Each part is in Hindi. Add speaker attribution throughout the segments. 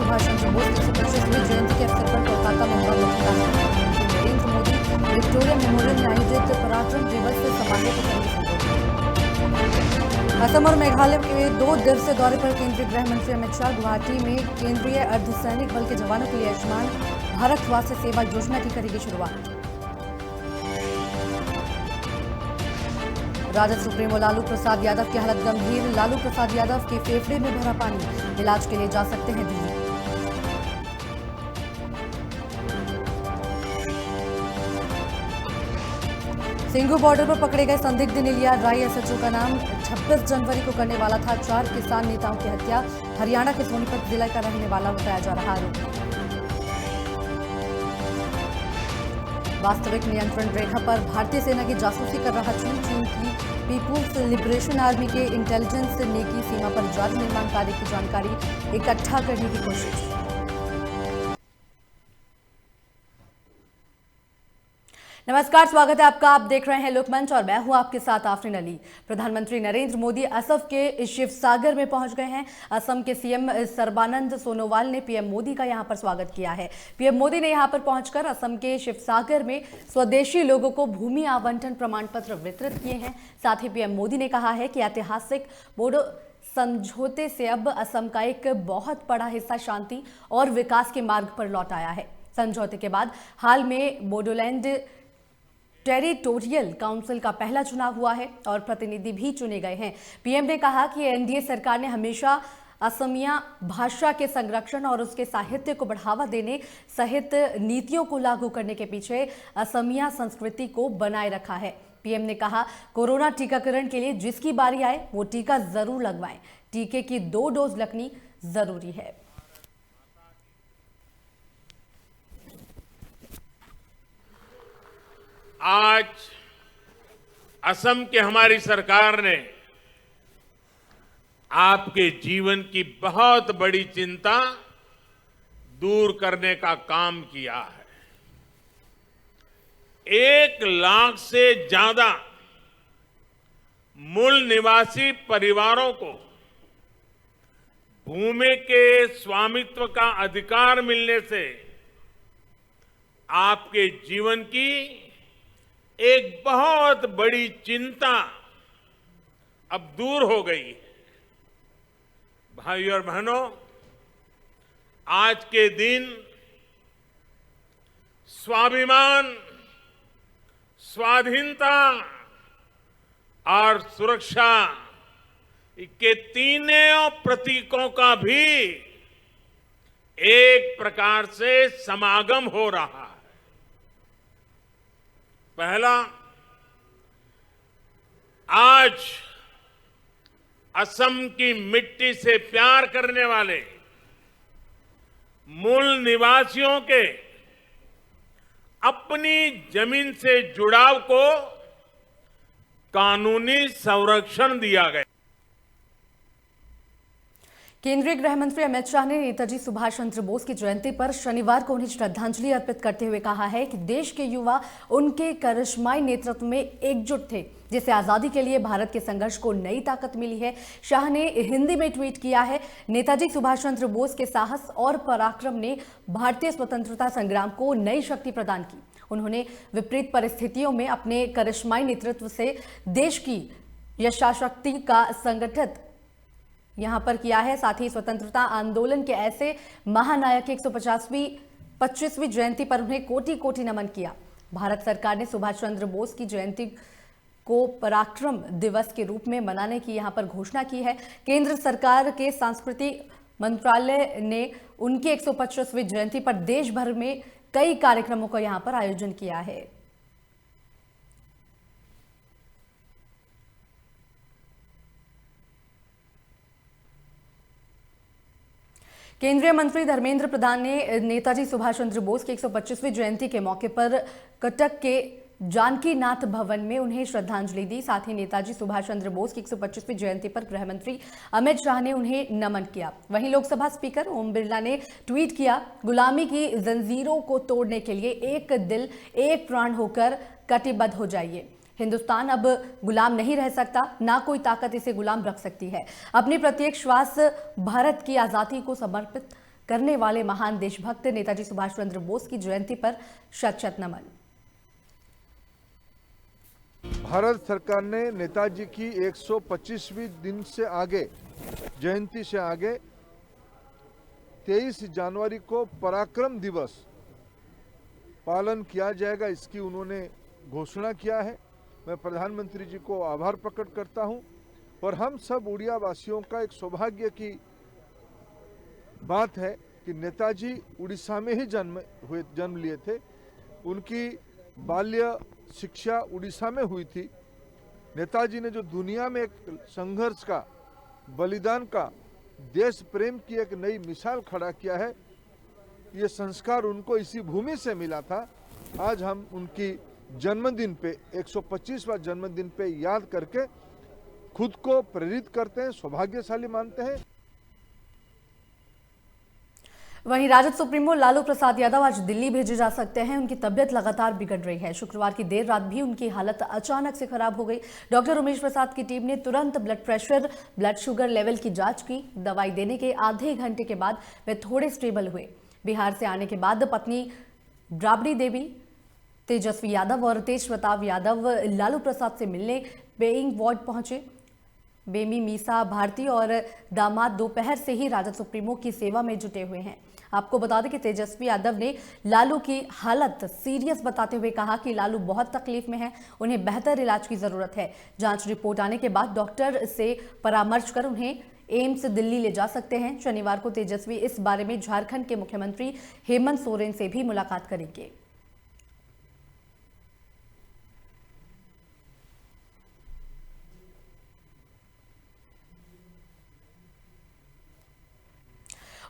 Speaker 1: सुभाष चंद्र बोस की 125वीं जयंती के अवसर पर कोलकाता में हुआ मुख्य कार्यक्रम। प्रधानमंत्री नरेंद्र मोदी विक्टोरिया मेमोरियल में आयोजित पराक्रम दिवस समारोह को करेंगे संबोधित। असम और मेघालय के 2 दिवसीय दौरे पर केंद्रीय गृह मंत्री अमित शाह गुवाहाटी में केंद्रीय अर्धसैनिक बल के जवानों के लिए आयुष्मान भारत स्वास्थ्य सेवा योजना की करेगी शुरुआत। राजद सुप्रीमो लालू प्रसाद यादव की हालत गंभीर। लालू प्रसाद यादव के फेफड़े में भरा पानी, इलाज के लिए जा सकते हैं दिल्ली। सिंघू बॉर्डर पर पकड़े गए संदिग्ध ने लिया राय एसएचओ का नाम। 26 जनवरी को करने वाला था 4 किसान नेताओं की हत्या। हरियाणा के सोनीपत जिले का रहने वाला बताया जा रहा आरोपी। वास्तविक नियंत्रण रेखा पर भारतीय सेना की जासूसी कर रहा चीन। चीन की पीपुल्स लिबरेशन आर्मी के इंटेलिजेंस ने की सीमा पर जारी निर्माण कार्य की जानकारी इकट्ठा करने की कोशिश। नमस्कार, स्वागत है आपका। आप देख रहे हैं लोकमंच और मैं हूं आपके साथ आफरीन अली। प्रधानमंत्री नरेंद्र मोदी असम के शिवसागर में पहुंच गए हैं। असम के सीएम सर्बानंद सोनोवाल ने पीएम मोदी का यहां पर स्वागत किया है। पीएम मोदी ने यहां पर पहुंचकर असम के शिवसागर में स्वदेशी लोगों को भूमि आवंटन प्रमाण पत्र वितरित किए हैं। साथ ही पीएम मोदी ने कहा है कि ऐतिहासिक बोडो समझौते से अब असम का एक बहुत बड़ा हिस्सा शांति और विकास के मार्ग पर लौट आया है। समझौते के बाद हाल में बोडोलैंड टेरिटोरियल काउंसिल का पहला चुनाव हुआ है और प्रतिनिधि भी चुने गए हैं। पीएम ने कहा कि एनडीए सरकार ने हमेशा असमिया भाषा के संरक्षण और उसके साहित्य को बढ़ावा देने सहित नीतियों को लागू करने के पीछे असमिया संस्कृति को बनाए रखा है। पीएम ने कहा, कोरोना टीकाकरण के लिए जिसकी बारी आए वो टीका जरूर लगवाएं। टीके की 2 डोज लगनी जरूरी है।
Speaker 2: आज असम की हमारी सरकार ने आपके जीवन की बहुत बड़ी चिंता दूर करने का काम किया है। 1 लाख से ज्यादा मूल निवासी परिवारों को भूमि के स्वामित्व का अधिकार मिलने से आपके जीवन की एक बहुत बड़ी चिंता अब दूर हो गई है। भाइयों और बहनों, आज के दिन स्वाभिमान, स्वाधीनता और सुरक्षा के तीनों प्रतीकों का भी एक प्रकार से समागम हो रहा है। पहला, आज असम की मिट्टी से प्यार करने वाले मूल निवासियों के अपनी जमीन से जुड़ाव को कानूनी संरक्षण दिया गया।
Speaker 1: केंद्रीय गृह मंत्री अमित शाह ने नेताजी सुभाष चंद्र बोस की जयंती पर शनिवार को उन्हें श्रद्धांजलि अर्पित करते हुए कहा है कि देश के युवा उनके करिश्माई नेतृत्व में एकजुट थे, जिससे आजादी के लिए भारत के संघर्ष को नई ताकत मिली है। शाह ने हिंदी में ट्वीट किया है, नेताजी सुभाष चंद्र बोस के साहस और पराक्रम ने भारतीय स्वतंत्रता संग्राम को नई शक्ति प्रदान की। उन्होंने विपरीत परिस्थितियों में अपने करिश्माई नेतृत्व से देश की यशाशक्ति का संगठित यहां पर किया है। साथ ही स्वतंत्रता आंदोलन के ऐसे महानायक की 125वीं जयंती पर उन्हें कोटि कोटि नमन किया। भारत सरकार ने सुभाष चंद्र बोस की जयंती को पराक्रम दिवस के रूप में मनाने की यहां पर घोषणा की है। केंद्र सरकार के संस्कृति मंत्रालय ने उनकी 125वीं जयंती पर देश भर में कई कार्यक्रमों का यहां पर आयोजन किया है। केंद्रीय मंत्री धर्मेंद्र प्रधान ने नेताजी सुभाष चंद्र बोस की 125वीं जयंती के मौके पर कटक के जानकी नाथ भवन में उन्हें श्रद्धांजलि दी। साथ ही नेताजी सुभाष चंद्र बोस की 125वीं जयंती पर गृह मंत्री अमित शाह ने उन्हें नमन किया। वहीं लोकसभा स्पीकर ओम बिरला ने ट्वीट किया, गुलामी की जंजीरों को तोड़ने के लिए एक दिल एक प्राण होकर कटिबद्ध हो जाइए। हिंदुस्तान अब गुलाम नहीं रह सकता, ना कोई ताकत इसे गुलाम रख सकती है। अपनी प्रत्येक श्वास भारत की आजादी को समर्पित करने वाले महान देशभक्त नेताजी सुभाष चंद्र बोस की जयंती पर शत-शत नमन।
Speaker 3: भारत सरकार ने नेताजी की 125वीं दिन से आगे जयंती से आगे 23 जनवरी को पराक्रम दिवस पालन किया जाएगा, इसकी उन्होंने घोषणा किया है। मैं प्रधानमंत्री जी को आभार प्रकट करता हूं और हम सब उड़िया वासियों का एक सौभाग्य की बात है कि नेताजी उड़ीसा में ही जन्म लिए थे। उनकी बाल्य शिक्षा उड़ीसा में हुई थी। नेताजी ने जो दुनिया में एक संघर्ष का, बलिदान का, देश प्रेम की एक नई मिसाल खड़ा किया है, ये संस्कार उनको इसी भूमि से मिला था। आज हम उनकी जन्मदिन पे 125वां जन्मदिन पे याद करके खुद को प्रेरित करते हैं, सौभाग्यशाली मानते हैं।
Speaker 1: वहीं राजद सुप्रीमो लालू प्रसाद यादव आज दिल्ली भेजे जा सकते हैं। उनकी तबियत लगातार बिगड़ रही है। शुक्रवार की देर रात भी उनकी हालत अचानक से खराब हो गई। डॉक्टर उमेश प्रसाद की टीम ने तुरंत blood pressure, blood sugar level की जांच की। दवाई देने के आधे घंटे के बाद वे थोड़े स्टेबल हुए। बिहार से आने के बाद पत्नी राबड़ी देवी, तेजस्वी यादव और तेज प्रताप यादव लालू प्रसाद से मिलने पेइंग वार्ड पहुंचे। बेमी मीसा भारती और दामाद दोपहर से ही राजद सुप्रीमो की सेवा में जुटे हुए हैं। आपको बता दें कि तेजस्वी यादव ने लालू की हालत सीरियस बताते हुए कहा कि लालू बहुत तकलीफ में हैं, उन्हें बेहतर इलाज की जरूरत है। जांच रिपोर्ट आने के बाद डॉक्टर से परामर्श कर उन्हें एम्स दिल्ली ले जा सकते हैं। शनिवार को तेजस्वी इस बारे में झारखंड के मुख्यमंत्री हेमंत सोरेन से भी मुलाकात करेंगे।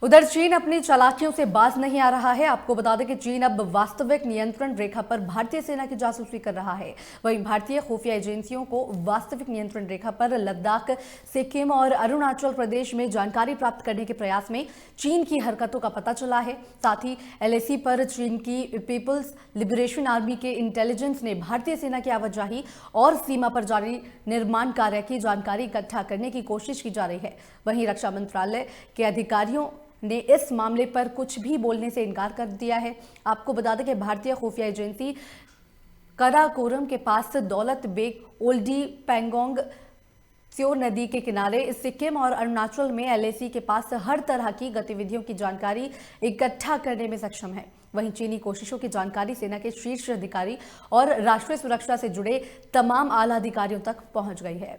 Speaker 1: उधर चीन अपनी चालाकियों से बाज नहीं आ रहा है। आपको बता दें कि चीन अब वास्तविक नियंत्रण रेखा पर भारतीय सेना की जासूसी कर रहा है। वहीं भारतीय खुफिया एजेंसियों को वास्तविक नियंत्रण रेखा पर लद्दाख, सिक्किम और अरुणाचल प्रदेश में जानकारी प्राप्त करने के प्रयास में चीन की हरकतों का पता चला है। साथ ही LAC पर चीन की पीपल्स लिबरेशन आर्मी के इंटेलिजेंस ने भारतीय सेना की आवाजाही और सीमा पर जारी निर्माण कार्य की जानकारी इकट्ठा करने की कोशिश की जा रही है। वहीं रक्षा मंत्रालय के अधिकारियों ने इस मामले पर कुछ भी बोलने से इनकार कर दिया है। आपको बता दें कि भारतीय खुफिया एजेंसी कराकोरम के पास दौलत बेग ओल्डी पेंगोंग त्यो नदी के किनारे सिक्किम और अरुणाचल में LAC के पास हर तरह की गतिविधियों की जानकारी इकट्ठा करने में सक्षम है। वहीं चीनी कोशिशों की जानकारी सेना के शीर्ष अधिकारी और राष्ट्रीय सुरक्षा से जुड़े तमाम आला अधिकारियों तक पहुंच गई है।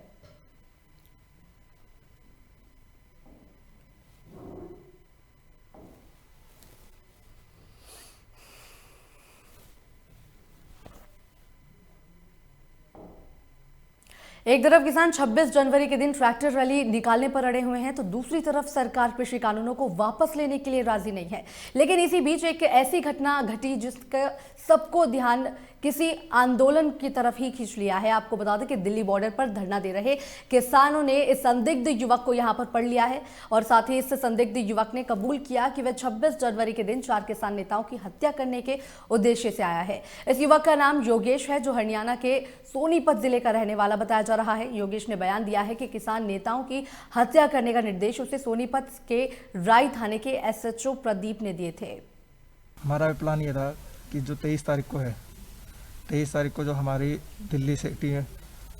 Speaker 1: एक तरफ किसान 26 जनवरी के दिन ट्रैक्टर रैली निकालने पर अड़े हुए हैं, तो दूसरी तरफ सरकार कृषि कानूनों को वापस लेने के लिए राजी नहीं है। लेकिन इसी बीच एक ऐसी घटना घटी जिसका सबको ध्यान किसी आंदोलन की तरफ ही खींच लिया है। आपको बता दें कि दिल्ली बॉर्डर पर धरना दे रहे किसानों ने इस संदिग्ध युवक को यहां पर पकड़ लिया है और साथ ही इस संदिग्ध युवक ने कबूल किया कि वह 26 जनवरी के दिन 4 किसान नेताओं की हत्या करने के उद्देश्य से आया है। इस युवक का नाम योगेश है, जो हरियाणा के सोनीपत जिले का रहने वाला बताया जा रहा है। योगेश ने बयान दिया है कि किसान नेताओं की हत्या करने का निर्देश उसे सोनीपत के राई थाने के SHO प्रदीप ने दिए थे।
Speaker 4: हमारा प्लान ये था कि जो 23 तारीख को है, 23 तारीख को जो हमारी दिल्ली से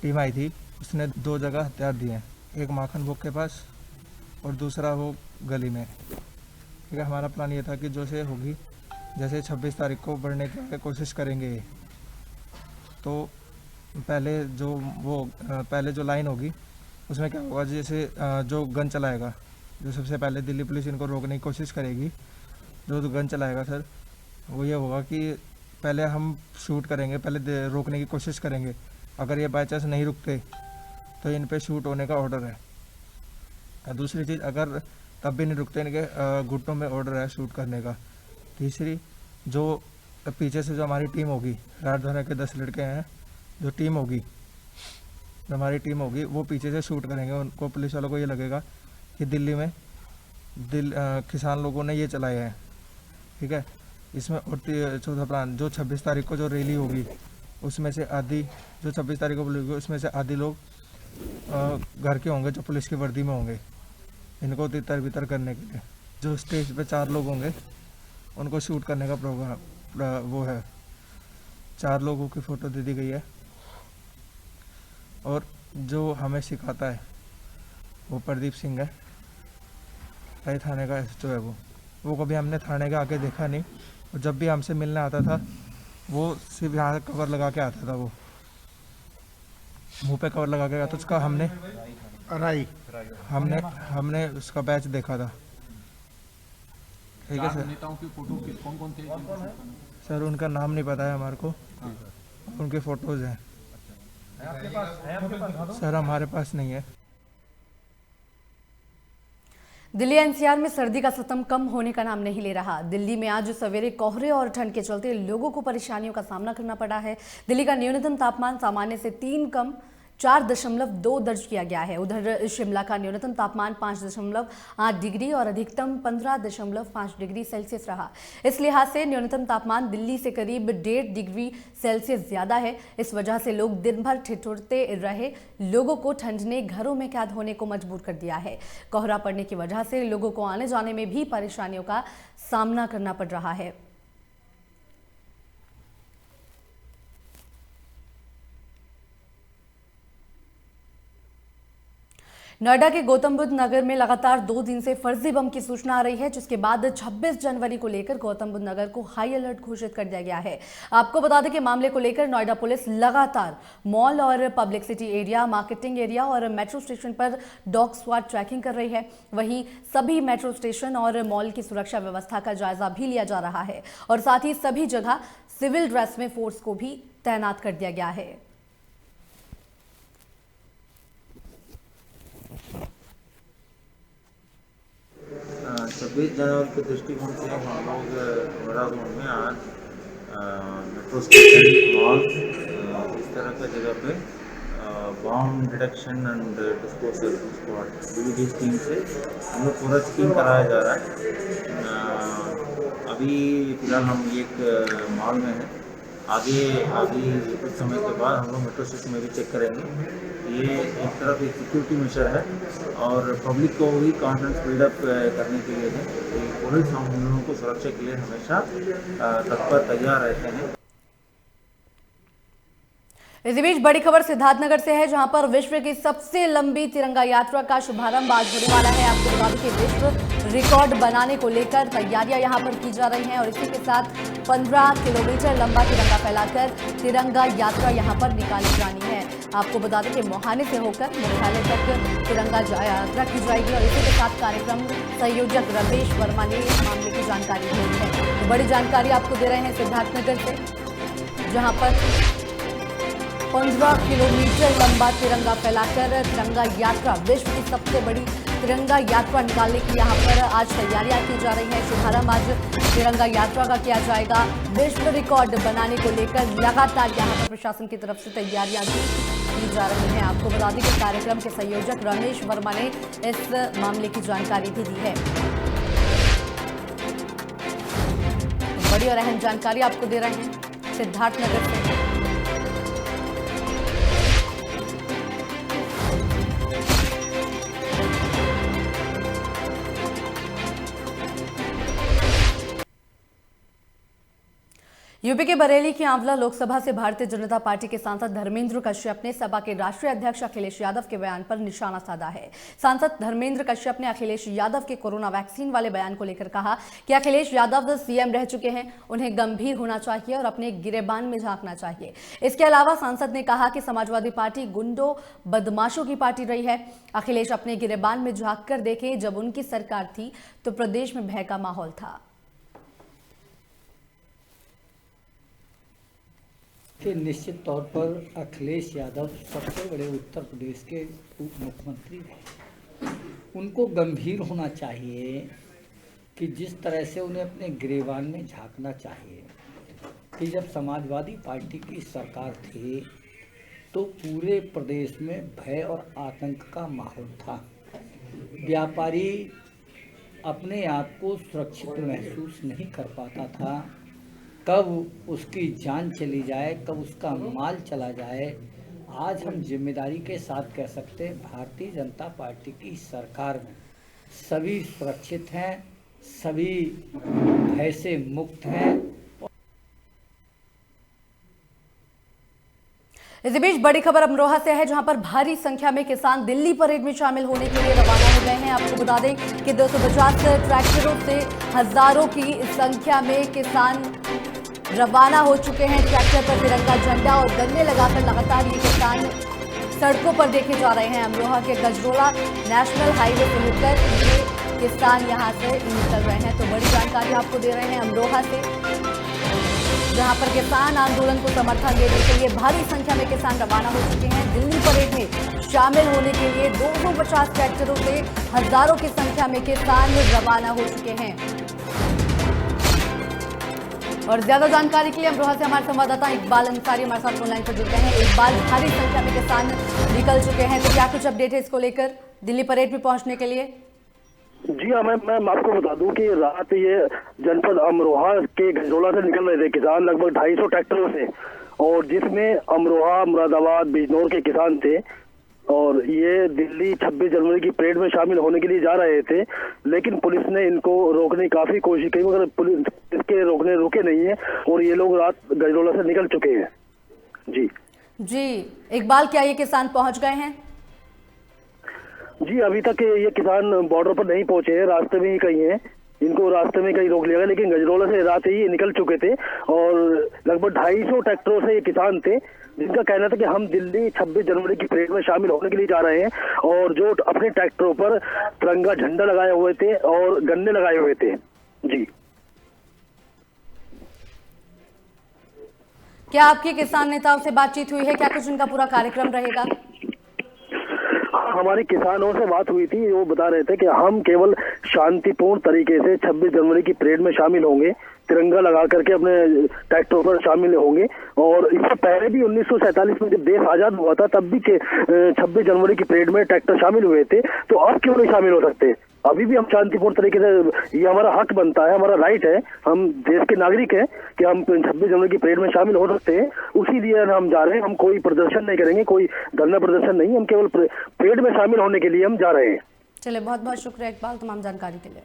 Speaker 4: टीम आई थी, उसने 2 जगह हथियार दिए हैं, एक माखन भोग के पास और दूसरा वो गली में। ठीक है, हमारा प्लान ये था कि जो से होगी, जैसे 26 तारीख को बढ़ने की कोशिश करेंगे। तो पहले जो लाइन होगी उसमें क्या होगा, जैसे जो गन चलाएगा, जो सबसे पहले दिल्ली पुलिस इनको रोकने की कोशिश करेगी, जो गन चलाएगा सर, वो ये होगा कि पहले हम शूट करेंगे, पहले रोकने की कोशिश करेंगे। अगर ये बाई चांस नहीं रुकते तो इन पे शूट होने का ऑर्डर है। दूसरी चीज़, अगर तब भी नहीं रुकते, इनके घुटनों में ऑर्डर है शूट करने का। तीसरी, जो पीछे से जो हमारी टीम होगी, राजधानी के 10 लड़के हैं, जो टीम होगी, जो हमारी टीम होगी, वो पीछे से शूट करेंगे। उनको, पुलिस वालों को ये लगेगा कि दिल्ली में किसान लोगों ने ये चलाया है। ठीक है, इसमें और चौथा प्लान, जो 26 तारीख को जो रैली होगी, उसमें से आधी, जो 26 तारीख को होगी, उसमें से आधी लोग घर के होंगे, जो पुलिस की वर्दी में होंगे, इनको तितर बितर करने के लिए। जो स्टेज पे 4 लोग होंगे उनको शूट करने का प्रोग्राम वो है। 4 लोगों की फ़ोटो दे दी गई है और जो हमें सिखाता है वो प्रदीप सिंह है, कई थाने का जो है वो कभी हमने थाने के आगे देखा नहीं, और जब भी हमसे मिलने आता था वो सिर्फ यहाँ कवर लगा के आता था, वो मुंह पे कवर लगा के आता। उसका हमने उसका बैच देखा था। ठीक है सर।
Speaker 5: नेताओं की फोटो कौन कौन थे?
Speaker 4: सर उनका नाम नहीं पता है हमारे को, उनके फोटोज हैं। सर हमारे पास नहीं है।
Speaker 1: दिल्ली एनसीआर में सर्दी का सितम कम होने का नाम नहीं ले रहा। दिल्ली में आज सवेरे कोहरे और ठंड के चलते लोगों को परेशानियों का सामना करना पड़ा है। दिल्ली का न्यूनतम तापमान सामान्य से 3 कम 4.2 दर्ज किया गया है। उधर शिमला का न्यूनतम तापमान 5.8 डिग्री और अधिकतम 15.5 डिग्री सेल्सियस रहा। इस लिहाज से न्यूनतम तापमान दिल्ली से करीब 1.5 डिग्री सेल्सियस ज्यादा है। इस वजह से लोग दिन भर ठिठुरते रहे। लोगों को ठंड ने घरों में कैद होने को मजबूर कर दिया है। कोहरा पड़ने की वजह से लोगों को आने जाने में भी परेशानियों का सामना करना पड़ रहा है। नोएडा के गौतम बुद्ध नगर में लगातार 2 दिन से फर्जी बम की सूचना आ रही है, जिसके बाद 26 जनवरी को लेकर गौतम बुद्ध नगर को हाई अलर्ट घोषित कर दिया गया है। आपको बता दें कि मामले को लेकर नोएडा पुलिस लगातार मॉल और public city area, marketing area और मेट्रो स्टेशन पर डॉग स्क्वाड ट्रैकिंग कर रही है। वहीं सभी मेट्रो स्टेशन और मॉल की सुरक्षा व्यवस्था का जायजा भी लिया जा रहा है और साथ ही सभी जगह सिविल ड्रेस में फोर्स को भी तैनात कर दिया गया है।
Speaker 6: 26 जनवरी के दृष्टिकोण से हम लोग नोएडा जोन में आज मेट्रो स्टेशन, मॉल, इस तरह का जगह पे bomb detection and disposal squad BDD team से हम लोग पूरा चेकिंग कराया जा रहा है। अभी फिलहाल हम एक मॉल में हैं। आगे कुछ समय के बाद हम लोग मेट्रो स्टेशन में भी चेक करेंगे। ये एक तरफ एक सिक्योरिटी मेजर है और पब्लिक को भी कॉन्फिडेंस बिल्डअप करने के लिए है कि पुलिस हम लोगों को सुरक्षा के लिए हमेशा तत्पर तैयार रहते हैं।
Speaker 1: इसी बीच बड़ी खबर सिद्धार्थनगर से है, जहां पर विश्व की सबसे लंबी तिरंगा यात्रा का शुभारंभ आज होने वाला है। आपको बता दें कि विश्व रिकॉर्ड बनाने को लेकर तैयारियां यहां पर की जा रही हैं और इसी के साथ 15 किलोमीटर लंबा तिरंगा फैलाकर तिरंगा यात्रा यहां पर निकाली जानी है। आपको बता दें कि मोहाली से होकर मुख्यालय तक तिरंगा यात्रा की जाएगी और इसी के साथ कार्यक्रम संयोजक रमेश वर्मा ने इस मामले की जानकारी दी है। तो बड़ी जानकारी आपको दे रहे हैं सिद्धार्थनगर से, जहां पर 15 किलोमीटर लंबा तिरंगा फैलाकर तिरंगा यात्रा, विश्व की सबसे बड़ी तिरंगा यात्रा निकालने की यहां पर आज तैयारियां की जा रही हैं। शुभारंभ आज तिरंगा यात्रा का किया जाएगा। विश्व रिकॉर्ड बनाने को लेकर लगातार यहां पर प्रशासन की तरफ से तैयारियां की जा रही हैं। आपको बता दें कि कार्यक्रम के संयोजक रमेश वर्मा ने इस मामले की जानकारी भी दी है। बड़ी और अहम जानकारी आपको दे रहे हैं सिद्धार्थनगर से। यूपी के बरेली की आंवला लोकसभा से भारतीय जनता पार्टी के सांसद धर्मेंद्र कश्यप ने सपा के राष्ट्रीय अध्यक्ष अखिलेश यादव के बयान पर निशाना साधा है। सांसद धर्मेंद्र कश्यप ने अखिलेश यादव के कोरोना वैक्सीन वाले बयान को लेकर कहा कि अखिलेश यादव सीएम रह चुके हैं, उन्हें गंभीर होना चाहिए और अपने गिरेबान में झांकना चाहिए। इसके अलावा सांसद ने कहा कि समाजवादी पार्टी गुंडों बदमाशों की पार्टी रही है। अखिलेश अपने गिरेबान में झांक कर देखें, जब उनकी सरकार थी तो प्रदेश में भय का माहौल था।
Speaker 7: कि निश्चित तौर पर अखिलेश यादव सबसे बड़े उत्तर प्रदेश के उप मुख्यमंत्री हैं। उनको गंभीर होना चाहिए कि जिस तरह से उन्हें अपने गिरेबान में झांकना चाहिए कि जब समाजवादी पार्टी की सरकार थी तो पूरे प्रदेश में भय और आतंक का माहौल था। व्यापारी अपने आप को सुरक्षित महसूस नहीं कर पाता था। कब उसकी जान चली जाए, कब उसका माल चला जाए। आज हम जिम्मेदारी के साथ कह सकते हैं भारतीय जनता पार्टी की सरकार में सभी सुरक्षित हैं सभी भय से मुक्त हैं।
Speaker 1: इसी बीच बड़ी खबर अमरोहा से है, जहां पर भारी संख्या में किसान दिल्ली परेड में शामिल होने के लिए रवाना हो गए हैं। आपको बता दें कि 250 ट्रैक्टरों से हजारों की संख्या में किसान रवाना हो चुके हैं। ट्रैक्टर पर तिरंगा झंडा और गन्ने लगाकर लगातार ये किसान सड़कों पर देखे जा रहे हैं। अमरोहा के गजरोला नेशनल हाईवे से होकर ये किसान यहां से निकल रहे हैं। तो बड़ी जानकारी आपको दे रहे हैं अमरोहा से, जहां पर किसान आंदोलन को समर्थन देने के लिए भारी संख्या में किसान रवाना हो चुके हैं। दिल्ली परेड में शामिल होने के लिए 250 ट्रैक्टरों से हजारों की संख्या में किसान रवाना हो चुके हैं। और ज्यादा जानकारी के लिए अमरोहा से हमारे संवाददाता इकबाल अंसारी हमारे साथ ऑनलाइन पर जुड़ गए हैं। इकबाल, भारी संख्या में किसान निकल चुके हैं, तो क्या कुछ अपडेट है इसको लेकर दिल्ली परेड में पहुंचने के लिए?
Speaker 8: जी हाँ, मैं आपको बता दूं कि रात ये जनपद अमरोहा के गजरोला से निकल रहे थे किसान लगभग 250 ट्रैक्टरों से, और जिसमें अमरोहा, मुरादाबाद, बिजनौर के किसान थे। और ये दिल्ली 26 जनवरी की परेड में शामिल होने के लिए जा रहे थे, लेकिन पुलिस ने इनको रोकने की काफी कोशिश की, मगर पुलिस इसके रोकने रुके नहीं है और ये लोग रात गजरोला से निकल चुके हैं। जी
Speaker 1: इकबाल, क्या ये किसान पहुंच गए हैं?
Speaker 8: जी, अभी तक ये किसान बॉर्डर पर नहीं पहुंचे हैं, रास्ते में ही कहीं हैं। इनको रास्ते में कहीं रोक लिया गया, लेकिन गजरोला से रात ही निकल चुके थे और लगभग 250 ट्रैक्टरों से ये किसान थे, जिनका कहना था कि हम दिल्ली 26 जनवरी की परेड में शामिल होने के लिए जा रहे हैं, और जो अपने ट्रैक्टरों पर तिरंगा झंडा लगाए हुए थे और गन्ने लगाए हुए थे। जी,
Speaker 1: क्या आपके किसान नेताओं से बातचीत हुई है? क्या कुछ उनका पूरा कार्यक्रम रहेगा?
Speaker 8: हमारे किसानों से बात हुई थी, वो बता रहे थे कि हम केवल शांतिपूर्ण तरीके से 26 जनवरी की परेड में शामिल होंगे, तिरंगा लगा करके अपने ट्रैक्टरों पर शामिल होंगे। और इससे पहले भी 1947 में जब देश आजाद हुआ था, तब भी 26 जनवरी की परेड में ट्रैक्टर शामिल हुए थे, तो अब क्यों नहीं शामिल हो सकते? अभी भी हम शांतिपूर्ण तरीके से, ये हमारा हक बनता है, हमारा राइट है, हम देश के नागरिक हैं कि हम 26 जनवरी की परेड में शामिल हो सकते हैं। उसी लिए हम जा रहे हैं, हम कोई प्रदर्शन नहीं करेंगे, कोई धरना प्रदर्शन नहीं, हम केवल परेड में शामिल होने के लिए हम जा रहे हैं।
Speaker 1: चलिए, बहुत बहुत शुक्रिया इकबाल तमाम जानकारी के लिए।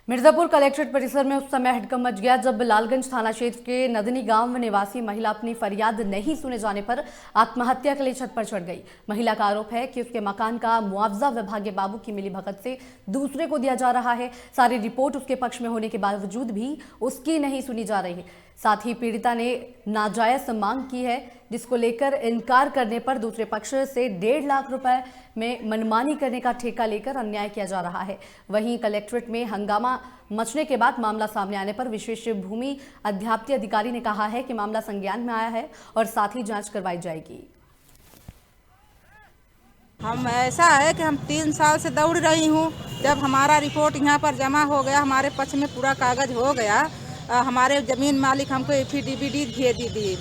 Speaker 1: मिर्जापुर कलेक्ट्रेट परिसर में उस समय हड़कंप मच गया जब लालगंज थाना क्षेत्र के नदनी गांव में निवासी महिला अपनी फरियाद नहीं सुने जाने पर आत्महत्या के लिए छत पर चढ़ गई। महिला का आरोप है कि उसके मकान का मुआवजा विभागीय बाबू की मिलीभगत से दूसरे को दिया जा रहा है। सारी रिपोर्ट उसके पक्ष में होने के बावजूद भी उसकी नहीं सुनी जा रही है। साथ ही पीड़िता ने नाजायज मांग की है, जिसको लेकर इनकार करने पर दूसरे पक्ष से 1.5 लाख रुपए में मनमानी करने का ठेका लेकर अन्याय किया जा रहा है। वहीं कलेक्ट्रेट में हंगामा मचने के बाद मामला सामने आने पर विशेष भूमि अध्याप्ति अधिकारी ने कहा है कि मामला संज्ञान में आया है और साथ ही जांच करवाई जाएगी।
Speaker 9: हम ऐसा है कि हम 3 साल से दौड़ रही हूँ। जब हमारा रिपोर्ट यहाँ पर जमा हो गया, हमारे पक्ष में पूरा कागज हो गया, हमारे जमीन मालिक हमको एफिडेविट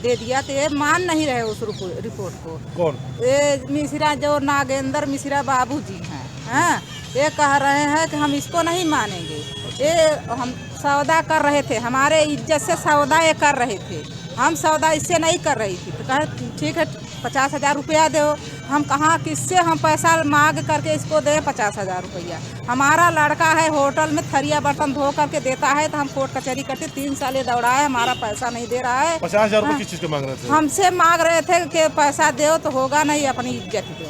Speaker 9: दे दिया, तो ये मान नहीं रहे उस रिपोर्ट को। कौन? ये मिश्रा, जो नागेंद्र मिश्रा बाबूजी हैं, हाँ, ये कह रहे हैं कि हम इसको नहीं मानेंगे। ये हम सौदा कर रहे थे, हमारे इज्जत से सौदा ये कर रहे थे, हम सौदा इससे नहीं कर रही थी। तो कहे ठीक है 50,000 रुपया दो। हम कहाँ किससे हम पैसा मांग करके इसको दे 50,000 रुपया? हमारा लड़का है होटल में थरिया बर्तन धो करके देता है, तो हम कोर्ट कचहरी करते 3 साल ये दौड़ा है, हमारा पैसा नहीं दे रहा है।
Speaker 10: 50,000 रुपये किस चीज़ के मांग रहे थे?
Speaker 9: हमसे मांग रहे थे कि पैसा दो तो होगा नहीं, अपनी इज्जत दो।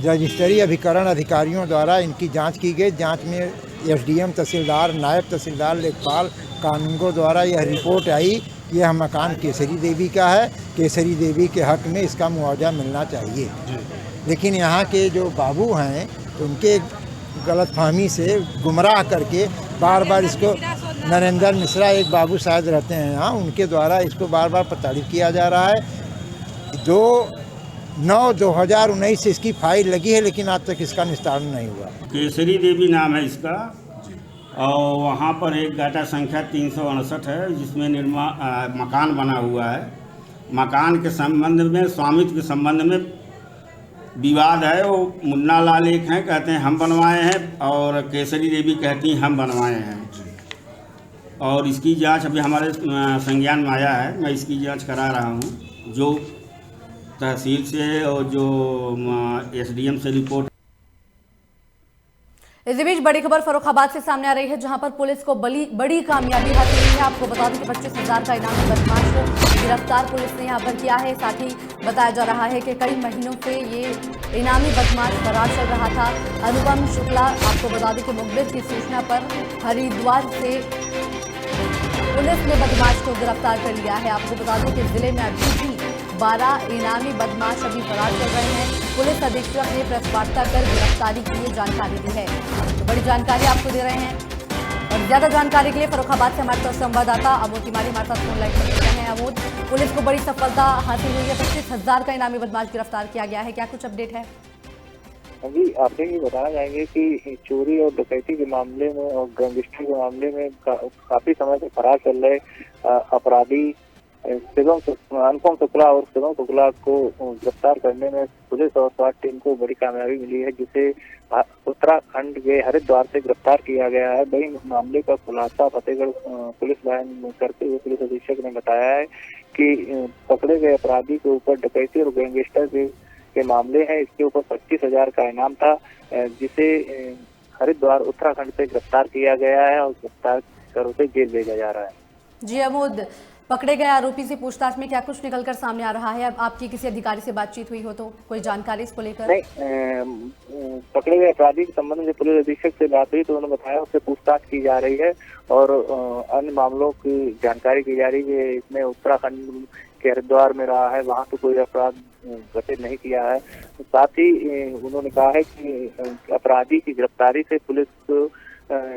Speaker 11: रजिस्ट्री अभिकरण अधिकारियों द्वारा इनकी जांच की गई। जांच में एसडीएम, तहसीलदार, नायब तहसीलदार, लेखपाल, कानूनगो द्वारा यह रिपोर्ट आई, यह मकान केसरी देवी का है, केसरी देवी के हक में इसका मुआवजा मिलना चाहिए। लेकिन यहाँ के जो बाबू हैं, उनके गलतफहमी से गुमराह करके बार बार इसको, नरेंद्र मिश्रा एक बाबू शायद रहते हैं यहाँ, उनके द्वारा इसको बार बार प्रताड़ित किया जा रहा है। 2/9/2019 से इसकी फाइल लगी है, लेकिन आज तक इसका निस्तारण नहीं हुआ।
Speaker 12: केसरी देवी नाम है इसका, और वहाँ पर एक गाटा संख्या 368 है, जिसमें मकान बना हुआ है। मकान के संबंध में, स्वामित्व के संबंध में विवाद है। वो मुन्ना लाल एक हैं, कहते हैं हम बनवाए हैं, और केसरी देवी कहती हैं हम बनवाए हैं। और इसकी जांच अभी हमारे संज्ञान में आया है, मैं इसकी जांच करा रहा हूँ। जो तहसील से और जो एसडीएम से रिपोर्ट।
Speaker 1: इसी बीच बड़ी खबर फर्रुखाबाद से सामने आ रही है, जहां पर पुलिस को बड़ी कामयाबी हासिल हुई है। आपको बता दें कि 25,000 का इनामी बदमाश को गिरफ्तार पुलिस ने यहां पर किया है। साथ ही बताया जा रहा है कि कई महीनों से ये इनामी बदमाश फरार चल रहा था। अनुपम शुक्ला, आपको बता दें कि मुखबिर की सूचना पर हरिद्वार से पुलिस ने बदमाश को गिरफ्तार कर लिया है। आपको बता दें कि जिले में अभी भी 12 इनामी बदमाश अभी फरार चल रहे हैं। पुलिस अधीक्षक ने प्रेस वार्ता कर गिरफ्तारी की ये जानकारी दी है। तो बड़ी जानकारी आपको दे रहे हैं और ज्यादा जानकारी के लिए फर्रुखाबाद से हमारे साथ संवाददाता अमोद तिवारी हमारे साथ फोन लाइन पर जुड़ रहे हैं। अमोद, पुलिस को बड़ी सफलता हासिल हुई है, 25,000 का इनामी बदमाश गिरफ्तार किया गया है, क्या कुछ अपडेट है?
Speaker 10: अभी आपसे ये बताना चाहेंगे कि चोरी और डकैती के मामले में और गैंगस्टर के मामले में काफी समय से फरार चल रहे अपराधी अनुपम शुक्ला और शिवम शुक्ला को गिरफ्तार करने में पुलिस और स्वास्थ्य टीम को बड़ी कामयाबी मिली है, जिसे उत्तराखंड के हरिद्वार से गिरफ्तार किया गया है। वही मामले का खुलासा फतेहगढ़ पुलिस लाइन करते हुए पुलिस अधीक्षक ने बताया है कि पकड़े गए अपराधी के ऊपर डकैती और गैंगस्टर के मामले हैं। इसके ऊपर 25,000 का इनाम था, जिसे हरिद्वार उत्तराखंड से गिरफ्तार किया गया है और गिरफ्तार कर उसे जेल भेजा जा रहा है।
Speaker 1: जी अमोद, पकड़े गए आरोपी से पूछताछ में क्या कुछ निकलकर सामने आ रहा है? अब आपकी किसी अधिकारी से बातचीत हुई हो तो कोई जानकारी इसको लेकर?
Speaker 10: नहीं, पकड़े गए अपराधी के संबंध में पुलिस अधीक्षक से बात हुई तो उन्होंने बताया उससे पूछताछ की जा रही है और अन्य मामलों की जानकारी की जा रही है। इसमें उत्तराखंड के हरिद्वार में रहा है, वहाँ तो कोई अपराध घटित नहीं किया है। साथ ही उन्होंने कहा है कि अपराधी की गिरफ्तारी से पुलिस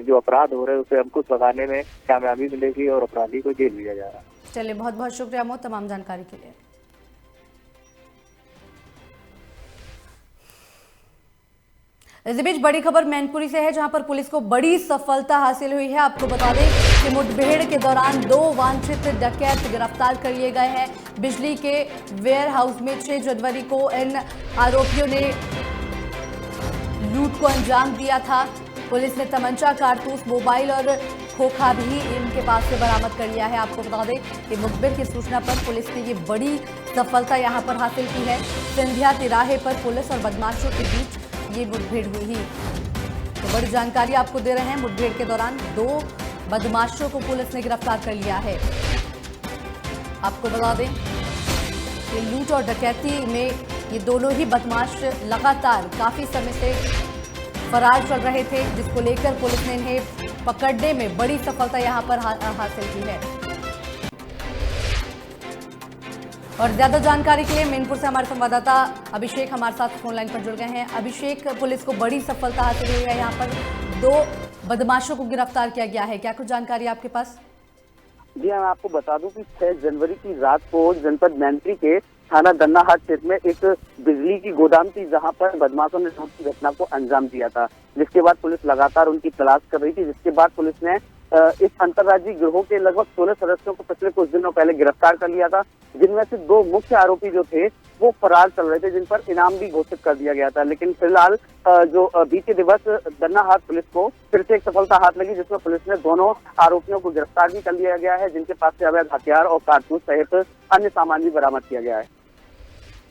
Speaker 10: जो अपराध हो रहे हैं उसे अंकुश लगाने में कामयाबी मिलेगी और अपराधी को जेल भेजा जा रहा है।
Speaker 1: चलिए, बहुत बहुत शुक्रिया अमोद तमाम जानकारी के लिए। इस बीच बड़ी खबर मैनपुरी से है, जहां पर पुलिस को बड़ी सफलता हासिल हुई है। आपको बता दें कि मुठभेड़ के दौरान 2 वांछित डकैत गिरफ्तार कर लिए गए हैं। बिजली के वेयर हाउस में 6 जनवरी को इन आरोपियों ने लूट को अंजाम दिया था। पुलिस ने तमंचा, कारतूस, मोबाइल और खोखा भी इनके पास से बरामद कर लिया है। आपको बता दें कि मुखबिर की सूचना पर पुलिस ने ये बड़ी सफलता यहां पर हासिल की है। सिंधिया तिराहे पर पुलिस और बदमाशों के बीच ये मुठभेड़ हुई। तो बड़ी जानकारी आपको दे रहे हैं, मुठभेड़ के दौरान 2 बदमाशों को पुलिस ने गिरफ्तार कर लिया है। आपको बता दें कि लूट और डकैती में ये दोनों ही बदमाश लगातार काफी समय से फरार चल रहे थे, जिसको लेकर पुलिस ने इन्हें पकड़ने में बड़ी सफलता यहां पर हासिल की है। और ज्यादा जानकारी के लिए मैनपुर से हमारे संवाददाता अभिषेक हमारे साथ फोन लाइन पर जुड़ गए हैं। अभिषेक, पुलिस को बड़ी सफलता हासिल हुई है, यहाँ पर 2 बदमाशों को गिरफ्तार किया गया है, क्या कुछ जानकारी आपके पास?
Speaker 13: जी हाँ, मैं आपको बता दूं कि 6 जनवरी की रात को जनपद मैनपुरी के थाना दन्नाहाट क्षेत्र में एक बिजली की गोदाम थी, जहां पर बदमाशों ने लूट की घटना को अंजाम दिया था, जिसके बाद पुलिस लगातार उनकी तलाश कर रही थी। जिसके बाद पुलिस ने इस अंतर्राज्यीय गिरोह के लगभग 16 सदस्यों को पिछले कुछ दिनों पहले गिरफ्तार कर लिया था, जिनमें से 2 मुख्य आरोपी जो थे वो फरार चल रहे थे, जिन पर इनाम भी घोषित कर दिया गया था। लेकिन फिलहाल जो बीते दिवस दन्नाहाट पुलिस को फिर से एक सफलता हाथ लगी, जिसमें पुलिस ने दोनों आरोपियों को गिरफ्तार भी कर लिया गया है, जिनके पास से अवैध हथियार और कारतूस सहित अन्य सामान भी बरामद किया गया है।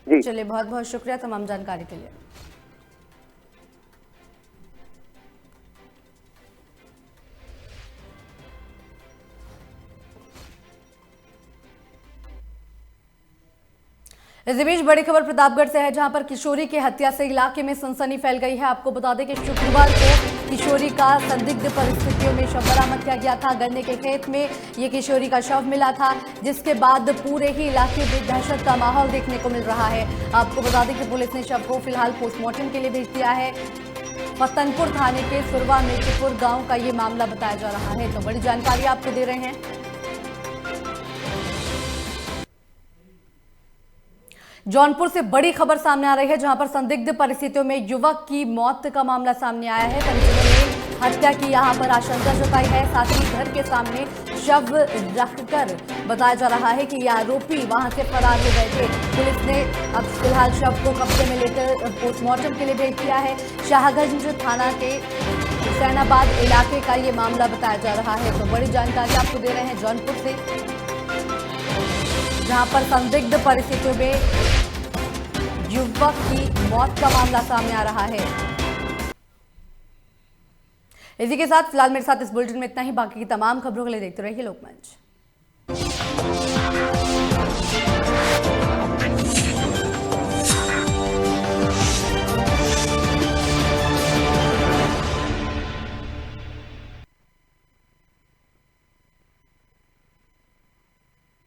Speaker 13: जी
Speaker 1: चलिए, बहुत बहुत शुक्रिया तमाम जानकारी के लिए। इसी बीच बड़ी खबर प्रतापगढ़ से है, जहां पर किशोरी की हत्या से इलाके में सनसनी फैल गई है। आपको बता दें कि शुक्रवार को किशोरी का संदिग्ध परिस्थितियों में शव बरामद किया गया था। गन्ने के खेत में ये किशोरी का शव मिला था, जिसके बाद पूरे ही इलाके में दहशत का माहौल देखने को मिल रहा है। आपको बता दें कि पुलिस ने शव को फिलहाल पोस्टमार्टम के लिए भेज दिया है। फतनपुर थाने के सुरवा मेकीपुर गाँव का ये मामला बताया जा रहा है। तो बड़ी जानकारी आपको दे रहे हैं। जौनपुर से बड़ी खबर सामने आ रही है, जहां पर संदिग्ध परिस्थितियों में युवक की मौत का मामला सामने आया है। परिजनों ने हत्या की यहां पर आशंका जताई है। साथ ही घर के सामने शव रखकर बताया जा रहा है कि ये आरोपी वहां से फरार हो गए थे। पुलिस ने अब फिलहाल शव को कब्जे में लेकर पोस्टमार्टम के लिए भेज दिया है। शाहगंज थाना के हुसैनाबाद इलाके का ये मामला बताया जा रहा है। तो बड़ी जानकारी आपको दे रहे हैं जौनपुर से, जहां पर संदिग्ध परिस्थितियों में युवक की मौत का मामला सामने आ रहा है। इसी के साथ फिलहाल मेरे साथ इस बुलेटिन में इतना ही। बाकी की तमाम खबरों के लिए देखते रहिए लोकमंच।